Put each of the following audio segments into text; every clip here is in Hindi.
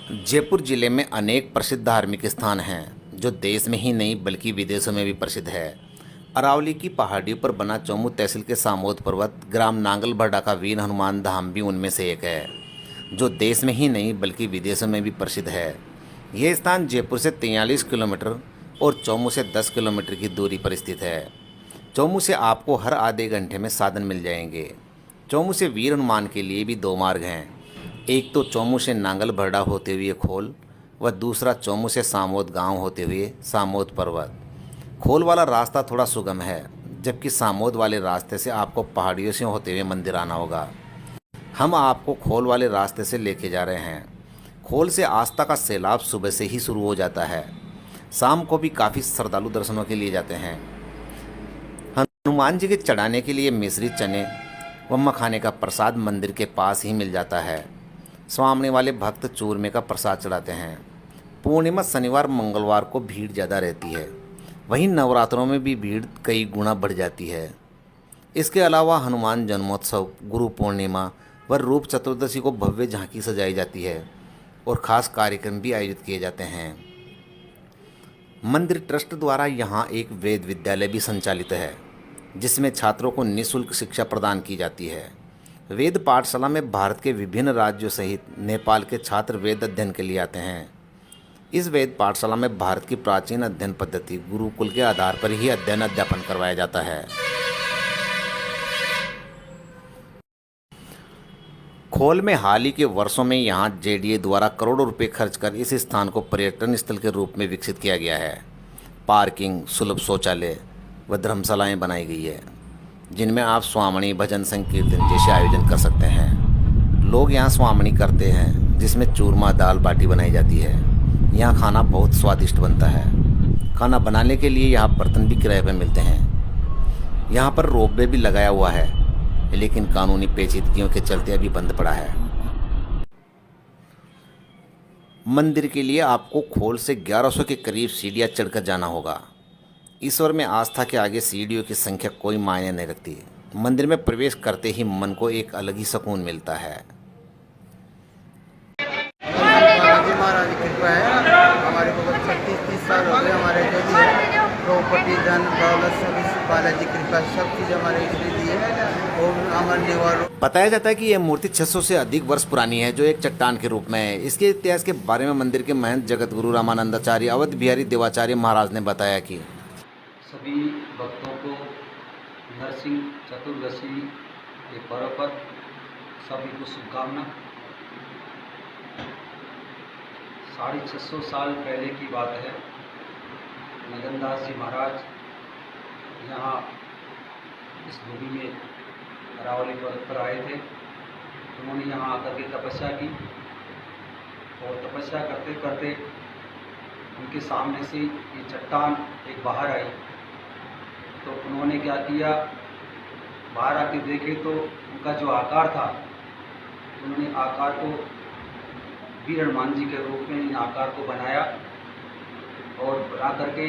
जयपुर जिले में अनेक प्रसिद्ध धार्मिक स्थान हैं जो देश में ही नहीं बल्कि विदेशों में भी प्रसिद्ध है। अरावली की पहाड़ियों पर बना चौमू तहसील के सामोद पर्वत ग्राम नांगल भरडा का वीर हनुमान धाम भी उनमें से एक है, जो देश में ही नहीं बल्कि विदेशों में भी प्रसिद्ध है। यह स्थान जयपुर से 43 किलोमीटर और चौमू से 10 किलोमीटर की दूरी पर स्थित है। चौमू से आपको हर आधे घंटे में साधन मिल जाएंगे। चौमू से वीर हनुमान के लिए भी 2 मार्ग हैं, एक तो चौमू से नांगल भरडा होते हुए खोल व दूसरा चौमू से सामोद गांव होते हुए सामोद पर्वत। खोल वाला रास्ता थोड़ा सुगम है, जबकि सामोद वाले रास्ते से आपको पहाड़ियों से होते हुए मंदिर आना होगा। हम आपको खोल वाले रास्ते से लेके जा रहे हैं। खोल से आस्था का सैलाब सुबह से ही शुरू हो जाता है। शाम को भी काफ़ी श्रद्धालु दर्शनों के लिए जाते हैं। हनुमान जी के चढ़ाने के लिए मिश्री चने व मखाने का प्रसाद मंदिर के पास ही मिल जाता है। स्वामने वाले भक्त चूरमे का प्रसाद चढ़ाते हैं। पूर्णिमा शनिवार मंगलवार को भीड़ ज़्यादा रहती है, वहीं नवरात्रों में भी भीड़ कई गुना बढ़ जाती है। इसके अलावा हनुमान जन्मोत्सव, गुरु पूर्णिमा व रूप चतुर्दशी को भव्य झांकी सजाई जाती है और ख़ास कार्यक्रम भी आयोजित किए जाते हैं। मंदिर ट्रस्ट द्वारा यहाँ एक वेद विद्यालय भी संचालित है, जिसमें छात्रों को निःशुल्क शिक्षा प्रदान की जाती है। वेद पाठशाला में भारत के विभिन्न राज्यों सहित नेपाल के छात्र वेद अध्ययन के लिए आते हैं। इस वेद पाठशाला में भारत की प्राचीन अध्ययन पद्धति गुरुकुल के आधार पर ही अध्ययन अध्यापन करवाया जाता है। खोल में हाल ही के वर्षों में यहाँ जेडीए द्वारा करोड़ों रुपए खर्च कर इस स्थान को पर्यटन स्थल के रूप में विकसित किया गया है। पार्किंग, सुलभ शौचालय व धर्मशालाएं बनाई गई है, जिनमें आप स्वामणी, भजन, संकीर्तन जैसे आयोजन कर सकते हैं। लोग यहाँ स्वामणी करते हैं, जिसमें चूरमा, दाल बाटी बनाई जाती है। यहाँ खाना बहुत स्वादिष्ट बनता है। खाना बनाने के लिए यहाँ बर्तन भी किराए पर मिलते हैं। यहाँ पर रोपवे भी लगाया हुआ है, लेकिन कानूनी पेचीदगियों के चलते अभी बंद पड़ा है। मंदिर के लिए आपको खोल से 1100 के करीब सीढ़ियाँ चढ़कर जाना होगा। ईश्वर में आस्था के आगे सीढ़ियों की संख्या कोई मायने नहीं रखती। मंदिर में प्रवेश करते ही मन को एक अलग ही सुकून मिलता है। महाराज की कृपा है। हमारे को 36-30 साल हो गए। हमारे जो भी प्रॉपर्टी, धन दौलत सब इस बालाजी कृपा सब चीज़ हमारे इसलिए दी है। और हमारे निवार बताया जाता है कि यह मूर्ति 600 से अधिक वर्ष पुरानी है, जो एक चट्टान के रूप में है। इसके इतिहास के बारे में मंदिर के महंत जगत गुरु रामानंदाचार्य अवध बिहारी देवाचार्य महाराज ने बताया कि सभी भक्तों को नरसिंह चतुर्दशी के पर्व पर सभी को शुभकामना। 650 साल पहले की बात है। नगनदास जी महाराज यहाँ इस भूमि में अरावली पर्वत पर आए थे। उन्होंने यहाँ आकर के तपस्या की और तपस्या करते करते उनके सामने से ये चट्टान एक बाहर आई। तो उन्होंने क्या किया, बाहर आके देखे तो उनका जो आकार था, उन्होंने आकार को वीर हनुमान जी के रूप में इन आकार को बनाया और बना करके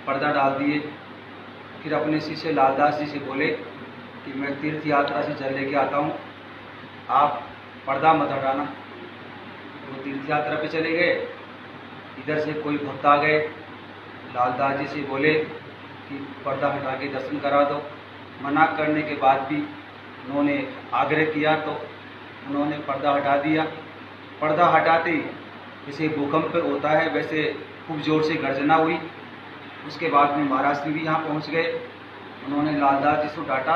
पर्दा डाल दिए। फिर अपने शिष्य लालदास जी से बोले कि मैं तीर्थ यात्रा से जल लेके आता हूँ, आप पर्दा मत हटाना। वो तीर्थ यात्रा पे चले गए। इधर से कोई भक्त आ गए, लालदास जी से बोले कि पर्दा हटा के दर्शन करा दो। मना करने के बाद भी उन्होंने आग्रह किया तो उन्होंने पर्दा हटा दिया। पर्दा हटाते ही जैसे भूकंप होता है वैसे खूब ज़ोर से गर्जना हुई। उसके बाद में महाराज जी भी यहाँ पहुँच गए। उन्होंने लालदास जी को डांटा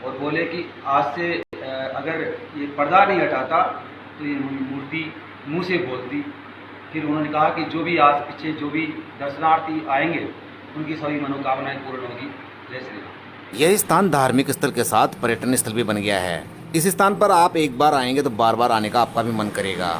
और बोले कि आज से अगर ये पर्दा नहीं हटाता तो ये मूर्ति मुँह से बोलती। फिर उन्होंने कहा कि जो भी आज पीछे जो भी दर्शनार्थी आएंगे उनकी सभी मनोकामनाएं पूर्ण होगी। जय श्री राम। यह स्थान धार्मिक स्थल के साथ पर्यटन स्थल भी बन गया है। इस स्थान पर आप एक बार आएंगे तो बार बार आने का आपका भी मन करेगा।